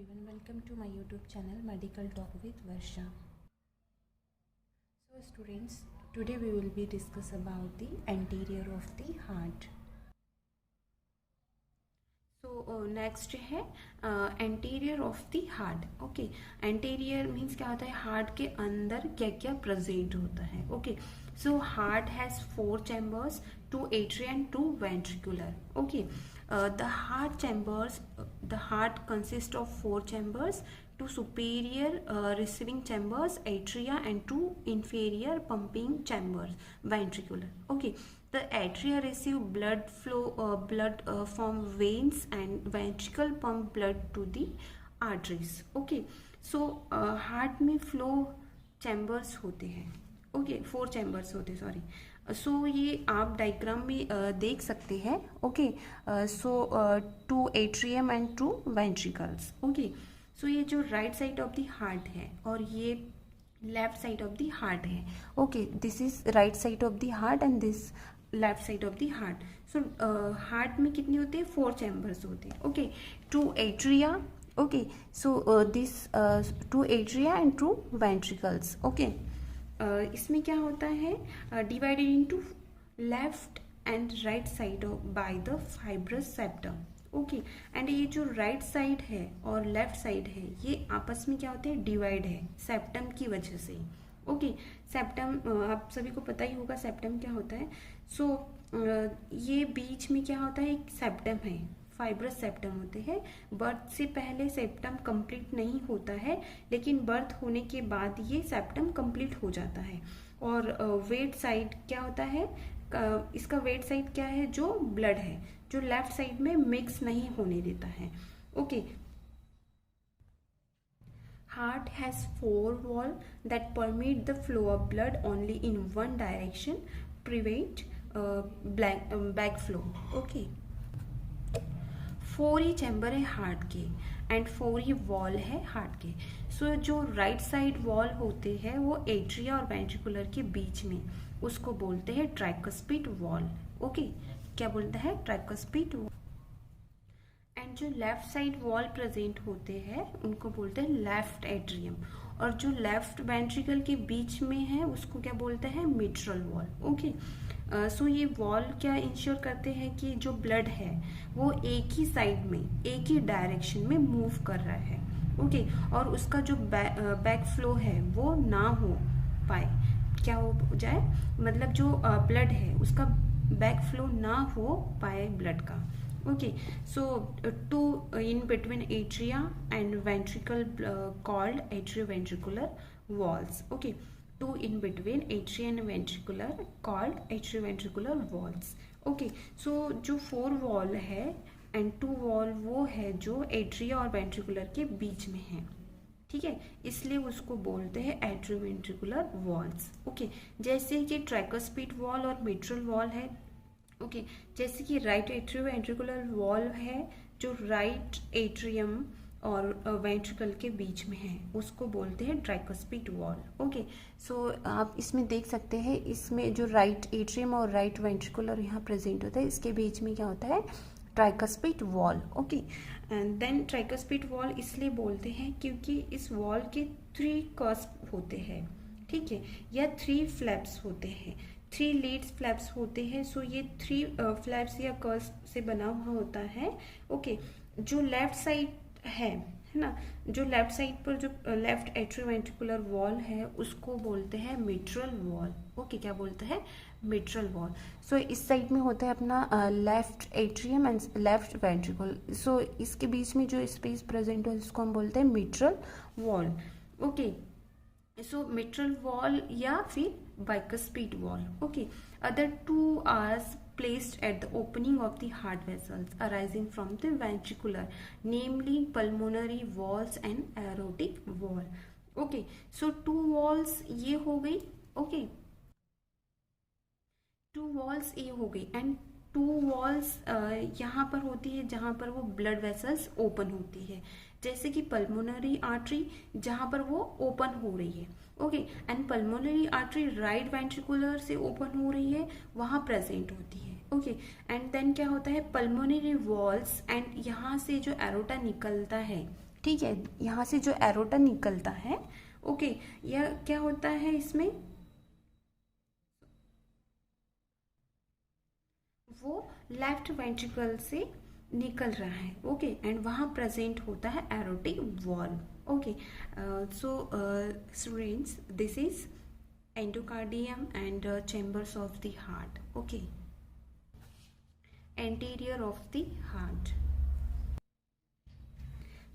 everyone, welcome to my YouTube channel Medical Talk with Varsha. So students, today we will be discuss about the anterior of the heart. So next है anterior of the heart. Okay, anterior means क्या होता है, heart के अंदर क्या क्या present होता है. Okay, so heart has 4 chambers, 2 atria and 2 ventricular. Okay, the heart consists of 4 chambers, 2 superior receiving chambers, atria, and 2 inferior pumping chambers, ventricular. Okay, the atria receive blood from veins and ventricle pump blood to the arteries. Okay, so heart में flow chambers होते हैं. Okay 4 chambers होते, sorry. So ये आप diagram में देख सकते हैं. Okay, so 2 atrium and 2 ventricles. Okay, so ये जो right side of the heart है और ये left side of the heart है. Okay, this is right side of the heart and this left side of the heart. So heart में कितने होते हैं? 4 चैम्बर्स होते हैं. Okay, 2 atria. Okay, so this 2 atria and 2 ventricles. Okay, इसमें क्या होता है, divided into left and right side by the fibrous septum. Okay, and ये जो राइट साइड है और लेफ्ट साइड है ये आपस में क्या होते हैं, डिवाइड है सेप्टम की वजह से. ओके, सेप्टम आप सभी को पता ही होगा सेप्टम क्या होता है. सो ये बीच में क्या होता है, एक सेप्टम है, फाइब्रस सेप्टम होते हैं. बर्थ से पहले सेप्टम कंप्लीट नहीं होता है, लेकिन बर्थ होने के बाद ये सेप्टम कंप्लीट हो जाता है. और वेट साइड क्या होता है, इसका वेट साइड क्या है, जो ब्लड है, जो लेफ्ट साइड में मिक्स नहीं होने देता है. Okay, heart has 4 valves that permit the flow of blood only in one direction, prevent backflow. Okay, 4 he chamber है हार्ट के एंड 4 ही वॉल है हार्ट के. सो जो राइट साइड वॉल होते हैं वो एट्रिया और वेंट्रिकुलर के बीच में, उसको बोलते हैं ट्राइकस्पिड वॉल. ओके, क्या बोलते हैं, ट्राइकस्पिड वॉल. एंड जो लेफ्ट साइड वॉल प्रेजेंट होते हैं उनको बोलते हैं लेफ्ट एट्रियम, और जो लेफ्ट वेंट्रिकल के बीच में है उसको क्या बोलते हैं, मिट्रल वॉल. ओके, सो ये वॉल क्या इंश्योर करते हैं कि जो ब्लड है वो एक ही साइड में, एक ही डायरेक्शन में मूव कर रहा है. ओके, और उसका जो बैक फ्लो है वो ना हो पाए, क्या हो जाए, मतलब जो ब्लड है उसका बैक फ्लो ना हो पाए ब्लड का. Okay, so 2 in between atria and ventricle called atrioventricular walls. Okay, 2 in between atria and ventricular called atrioventricular walls. Okay, so जो 4 wall है and 2 wall वो है जो atria और ventricular के बीच में है. ठीक है, इसलिए उसको बोलते हैं atrioventricular walls. Okay, जैसे कि ट्राइकस्पिड वॉल और मिट्रल वॉल है. ओके, जैसे कि राइट एट्रियोवेंट्रिकुलर वॉल है जो राइट एट्रियम और वेंट्रिकल के बीच में है, उसको बोलते हैं ट्राइकस्पिड वॉल. ओके, सो आप इसमें देख सकते हैं, इसमें जो राइट एट्रियम और राइट वेंट्रिकुलर यहाँ प्रेजेंट होता है, इसके बीच में क्या होता है, tricuspid valve. Okay, and then tricuspid valve इसलिए बोलते हैं क्योंकि इस वॉल के 3 कस्प होते हैं. ठीक है, या 3 फ्लैप्स होते हैं, 3 लीड्स फ्लैप्स होते हैं. सो ये 3 फ्लैप्स या कर्व्स से बना हुआ होता है. ओके, जो लेफ्ट साइड है ना, जो लेफ्ट साइड पर जो लेफ्ट एट्रियोवेंट्रिकुलर वॉल है उसको बोलते हैं मिट्रल वॉल. ओके, क्या बोलते हैं, मिट्रल वॉल. सो इस साइड में होता है अपना left atrium and left ventricle. So इसके बीच में जो स्पेस प्रेजेंट है उसको हम बोलते हैं मिट्रल वॉल. ओके, सो मिट्रल वॉल या फिर bicuspid wall. Okay, other 2 are placed at the opening of the heart vessels arising from the ventricular, namely pulmonary walls and aortic wall. Okay, so 2 walls ये हो गई. Okay, 2 walls ये हो गई and 2 walls यहाँ पर होती है जहाँ पर वो ब्लड वेसल्स ओपन होती है, जैसे कि पल्मोनरी आर्टरी जहाँ पर वो ओपन हो रही है. Okay, and pulmonary artery right ventricular से ओपन हो रही है, वहाँ प्रेजेंट होती है. ओके, एंड देन क्या होता है, पल्मोनरी वॉल्स एंड यहाँ से जो एरोटा निकलता है ठीक है, यहाँ से जो एरोटा निकलता है, ओके, यह क्या होता है इसमें, वो लेफ्ट वेंट्रिकल से निकल रहा है, ओके, एंड वहाँ प्रेजेंट होता है aortic wall, okay. So students, this is endocardium and chambers of the heart, okay, anterior of the heart.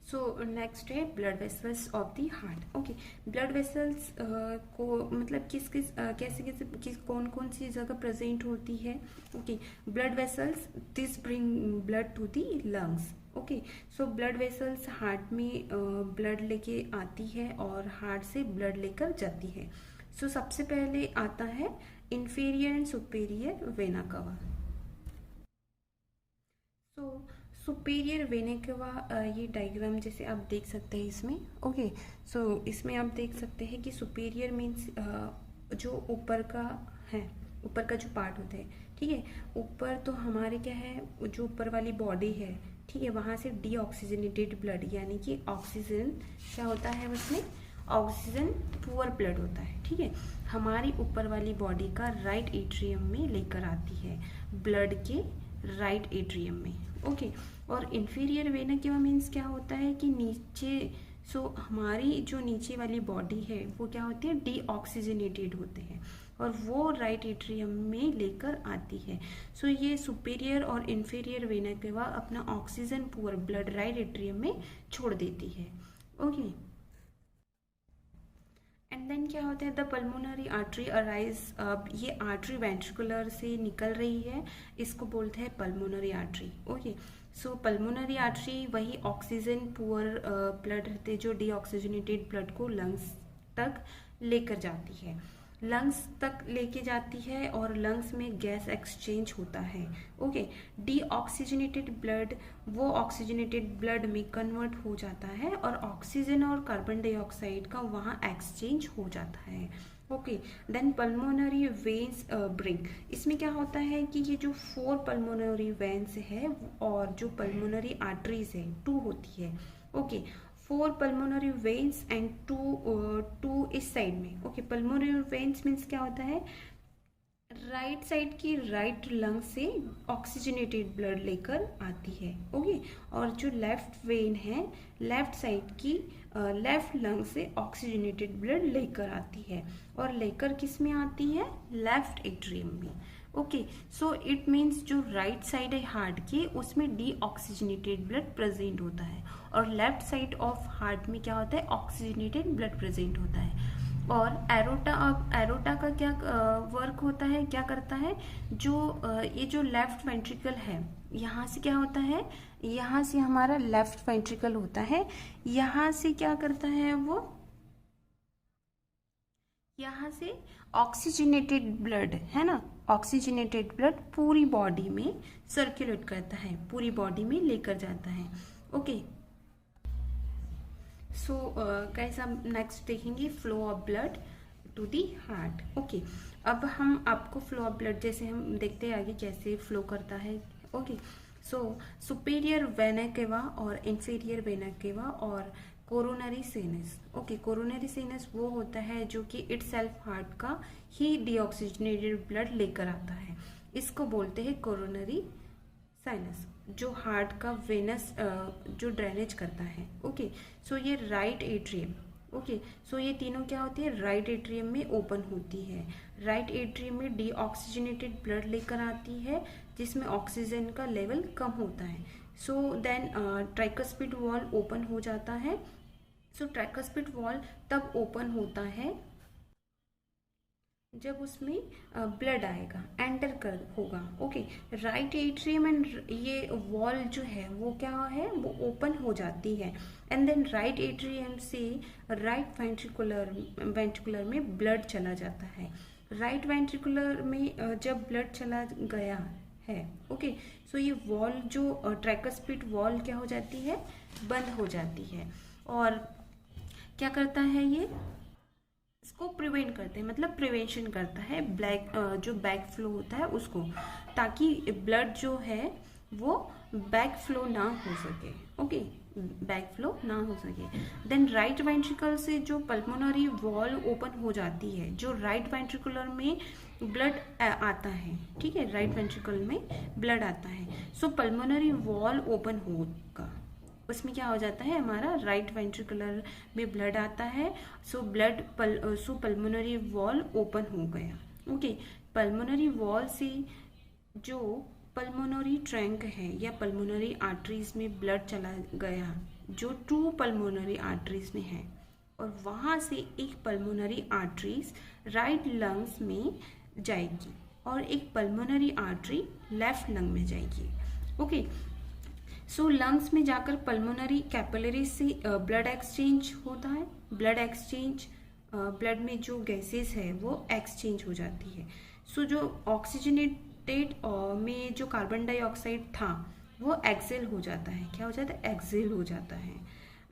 So next है blood vessels of the heart, okay. Blood vessels को मतलब किस किस कैसे कैसे किस कौन कौन सी जगह प्रेजेंट होती है, okay. Blood vessels this bring blood to the lungs, okay. So blood vessels heart में ब्लड लेके आती है और हार्ट से ब्लड लेकर जाती है। सो सबसे पहले आता है इंफीरियर एंड सुपीरियर वेना कवा। सो सुपीरियर वेना कवा, ये डायग्राम जैसे आप देख सकते हैं इसमें, ओके। सो इसमें आप देख सकते हैं कि सुपीरियर मीन्स जो ऊपर का है, ऊपर का जो पार्ट होता है, ठीक है। ऊपर तो हमारे क्या है, जो ऊपर वाली बॉडी है, ठीक है, वहाँ से डीऑक्सीजनेटेड ब्लड यानी कि ऑक्सीजन क्या होता है उसमें, ऑक्सीजन पुअर ब्लड होता है, ठीक है, हमारी ऊपर वाली बॉडी का राइट एट्रियम में लेकर आती है, ब्लड के राइट एट्रियम में, ओके। और इंफीरियर वेना केवा मीन्स क्या होता है कि नीचे, सो हमारी जो नीचे वाली बॉडी है वो क्या होती है, डीऑक्सीजनेटेड होते हैं और वो राइट एट्रियम में लेकर आती है। सो ये सुपीरियर और इंफीरियर वेना केवा अपना oxygen poor blood right atrium में छोड़ देती है, ओके। एंड देन क्या होता है, द पल्मोनरी आर्टरी अराइज, अब ये आर्टरी वेंट्रिकुलर से निकल रही है, इसको बोलते हैं पल्मोनरी आर्टरी, ओके। सो पल्मोनरी आर्टरी वही ऑक्सीजन पुअर ब्लड रहते जो डीऑक्सीजनेटेड ब्लड को लंग्स तक लेकर जाती है, लंग्स तक लेके जाती है और लंग्स में गैस एक्सचेंज होता है, ओके। डीऑक्सीजनेटेड ब्लड वो ऑक्सीजनेटेड ब्लड में कन्वर्ट हो जाता है और ऑक्सीजन और कार्बन डाइऑक्साइड का वहाँ एक्सचेंज हो जाता है, okay. Then pulmonary veins bring, इसमें क्या होता है कि ये जो 4 पल्मोनरी वेन्स है और जो पल्मोनरी आर्टरीज है 2 होती है, ओके। 4 पल्मोनरी वेन्स एंड 2 इस साइड में, ओके। पल्मोनरी वेन्स मीन्स क्या होता है, राइट साइड की राइट लंग से ऑक्सीजनेटेड ब्लड लेकर आती है, ओके। और जो लेफ्ट वेन है लेफ्ट साइड की लेफ्ट लंग से ऑक्सीजनेटेड ब्लड लेकर आती है और लेकर किस में आती है, लेफ्ट एट्रियम में, ओके। सो इट मीन्स जो राइट साइड है हार्ट के उसमें डीऑक्सीजनेटेड ब्लड प्रेजेंट होता है और लेफ्ट साइड ऑफ हार्ट में क्या होता है, ऑक्सीजनेटेड ब्लड प्रेजेंट होता है। और एरोटा, अब एरोटा का क्या वर्क होता है, क्या करता है, जो ये जो लेफ्ट वेंट्रिकल है यहाँ से क्या होता है, यहाँ से हमारा लेफ्ट वेंट्रिकल होता है, यहाँ से क्या करता है वो, यहाँ से ऑक्सीजनेटेड ब्लड है ना, ऑक्सीजनेटेड ब्लड पूरी बॉडी में सर्कुलेट करता है, पूरी बॉडी में लेकर जाता है, ओके। सो गाइस हम नेक्स्ट देखेंगे flow of blood to the heart, okay. अब हम आपको फ्लो ऑफ ब्लड जैसे हम देखते हैं आगे कैसे फ्लो करता है, ओके। सो सुपीरियर वेना केवा और इंफीरियर वेना केवा और कोरोनरी सेनस, ओके। कोरोनरी सेनस वो होता है जो कि इटसेल्फ हार्ट का ही डीऑक्सीजनेटेड ब्लड लेकर आता है, इसको बोलते हैं कोरोनरी साइनस, जो हार्ट का वेनस जो ड्रेनेज करता है, ओके। सो ये राइट एट्रियम, ओके। सो ये तीनों क्या होती है, राइट एट्रियम में ओपन होती है, राइट एट्रियम में डीऑक्सीजनेटेड ब्लड लेकर आती है जिसमें ऑक्सीजन का लेवल कम होता है। So then tricuspid valve open हो जाता है। सो ट्राइकस्पिड वॉल तब ओपन होता है जब उसमें ब्लड आएगा, एंटर कर होगा, ओके। राइट एट्रियम एंड ये वॉल जो है वो क्या है, वो ओपन हो जाती है एंड देन राइट एट्रियम से राइट वेंट्रिकुलर में ब्लड चला जाता है। राइट वेंट्रिकुलर में जब ब्लड चला गया है, ओके, सो ये वॉल जो ट्राइकस्पिड वॉल क्या हो जाती है, बंद हो जाती है और क्या करता है, ये इसको प्रिवेंट करते हैं, मतलब प्रिवेंशन करता है जो बैक फ्लो होता है उसको, ताकि ब्लड जो है वो बैक फ्लो ना हो सके, ओके, बैक फ्लो ना हो सके। देन राइट वेंट्रिकल से जो पल्मोनरी वॉल ओपन हो जाती है, जो राइट वेंट्रिकुलर में ब्लड आता है, ठीक है, राइट वेंट्रिकल में ब्लड आता है, सो पल्मोनरी वॉल ओपन होगा। उसमें क्या हो जाता है, हमारा राइट वेंट्रिकुलर में ब्लड आता है, सो पल्मोनरी वॉल ओपन हो गया। ओके, पल्मोनरी वॉल से जो पल्मोनरी ट्रंक है या पल्मोनरी आर्टरीज में ब्लड चला गया, जो टू पल्मोनरी आर्टरीज में है, और वहां से एक पल्मोनरी आर्टरीज राइट लंग्स में जाएगी और एक पल्मोनरी आर्टरी लेफ्ट लंग में जाएगी। ओके, सो लंग्स में जाकर पल्मोनरी कैपिलरीज से ब्लड एक्सचेंज होता है। ब्लड एक्सचेंज, ब्लड में जो गैसेस है वो एक्सचेंज हो जाती है। सो जो ऑक्सीजनेटेड में जो कार्बन डाइऑक्साइड था वो एक्सेल हो जाता है। क्या हो जाता है, एक्सेल हो जाता है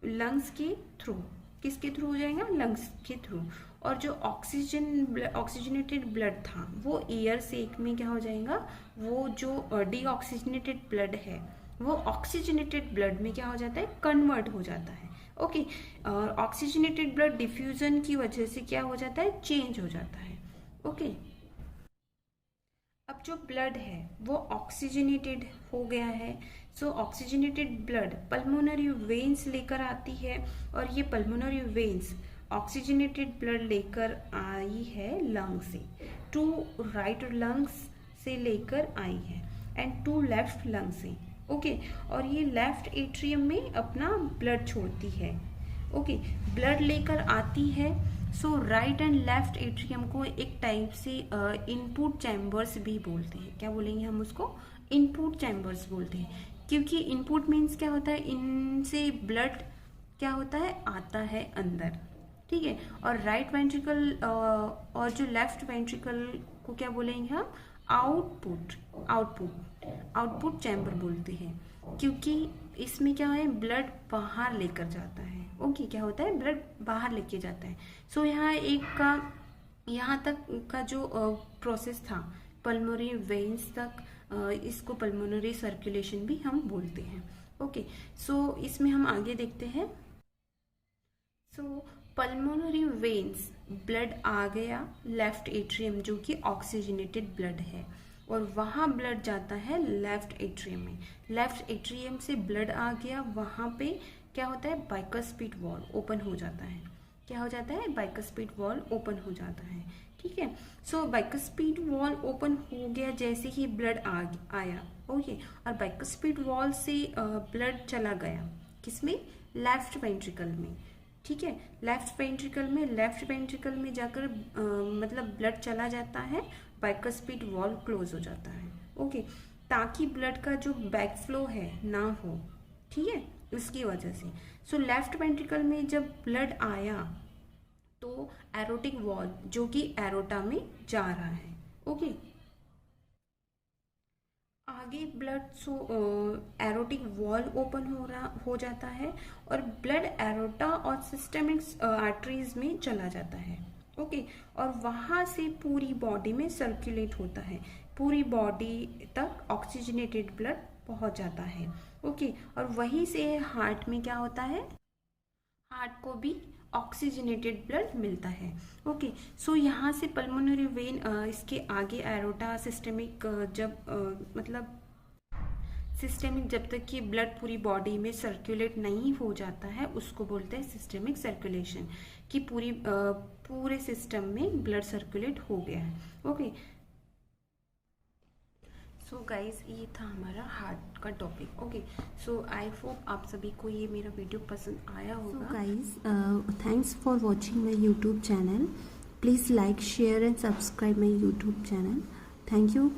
लंग्स के थ्रू। किसके थ्रू हो जाएगा, लंग्स के थ्रू। और जो ऑक्सीजनेटेड ब्लड था वो एयर से एक में क्या हो जाएगा, वो जो डीऑक्सीजनेटेड ब्लड है वो ऑक्सीजनेटेड ब्लड में क्या हो जाता है, कन्वर्ट हो जाता है। ओके, और ऑक्सीजनेटेड ब्लड डिफ्यूजन की वजह से क्या हो जाता है, चेंज हो जाता है। ओके, अब जो ब्लड है वो ऑक्सीजनेटेड हो गया है, सो ऑक्सीजनेटेड ब्लड पल्मोनरी वेन्स लेकर आती है, और ये पल्मोनरी वेन्स ऑक्सीजनेटेड ब्लड लेकर आई है लंग से, टू राइट लंग्स से लेकर आई है एंड टू लेफ्ट लंग से। ओके, और ये लेफ्ट एट्रियम में अपना ब्लड छोड़ती है। ओके, ब्लड लेकर आती है, सो राइट एंड लेफ्ट एट्रियम को एक टाइप से इनपुट चैम्बर्स भी बोलते हैं। क्या बोलेंगे हम उसको, इनपुट चैम्बर्स बोलते हैं, क्योंकि इनपुट मीन्स क्या होता है, इनसे ब्लड क्या होता है, आता है अंदर, ठीक है। और राइट वेंट्रिकल और जो लेफ्ट वेंट्रिकल को क्या बोलेंगे हम, आउटपुट चैम्बर बोलते हैं, क्योंकि इसमें क्या है, ब्लड बाहर लेकर जाता है। ओके, क्या होता है, ब्लड बाहर लेके जाता है। सो यहाँ तक का जो प्रोसेस था पल्मोनरी वेन्स तक, इसको पल्मोनरी सर्कुलेशन भी हम बोलते हैं। ओके, सो इसमें हम आगे देखते हैं। सो पल्मोनरी वेन्स, ब्लड आ गया लेफ्ट एट्रियम जो कि ऑक्सीजनेटेड ब्लड है, और वहाँ ब्लड जाता है लेफ्ट एट्रियम में। लेफ्ट एट्रियम से ब्लड आ गया, वहाँ पे क्या होता है, बाइकुस्पिड वॉल ओपन हो जाता है। क्या हो जाता है, बाइकुस्पिड वॉल ओपन हो जाता है, ठीक है। सो बाइकुस्पिड वॉल ओपन हो गया जैसे ही ब्लड आया। ओके, और बाइकुस्पिड वॉल से ब्लड चला गया किसमें, लेफ्ट वेंट्रिकल में, ठीक है। लेफ्ट वेंट्रिकल में जाकर मतलब ब्लड चला जाता है, बाइकुस्पिड वॉल क्लोज हो जाता है। ओके, ताकि ब्लड का जो बैक फ्लो है ना हो, ठीक है, उसकी वजह से। सो लेफ्ट वेंट्रिकल में जब ब्लड आया तो एरोटिक वॉल जो कि एरोटा में जा रहा है। ओके, आगे ब्लड एरोटिक वॉल ओपन हो जाता है, और ब्लड एरोटा और सिस्टेमिक आर्टरीज में चला जाता है। ओके, और वहां से पूरी बॉडी में सर्कुलेट होता है, पूरी बॉडी तक ऑक्सीजनेटेड ब्लड पहुंच जाता है। ओके, और वहीं से हार्ट में क्या होता है, हार्ट को भी ऑक्सीजनेटेड ब्लड मिलता है। ओके, सो यहाँ से पल्मोनरी वेन, इसके आगे एरोटा, सिस्टेमिक सिस्टेमिक जब तक कि ब्लड पूरी बॉडी में सर्कुलेट नहीं हो जाता है उसको बोलते हैं सिस्टेमिक सर्कुलेशन, कि पूरे सिस्टम में ब्लड सर्कुलेट हो गया है। ओके, सो गाइज ये था हमारा हार्ट का topic. Okay, so I hope आप सभी को ये मेरा वीडियो पसंद आया होगा। Guys, thanks for watching my YouTube channel. Please like, share and subscribe my YouTube channel. Thank you.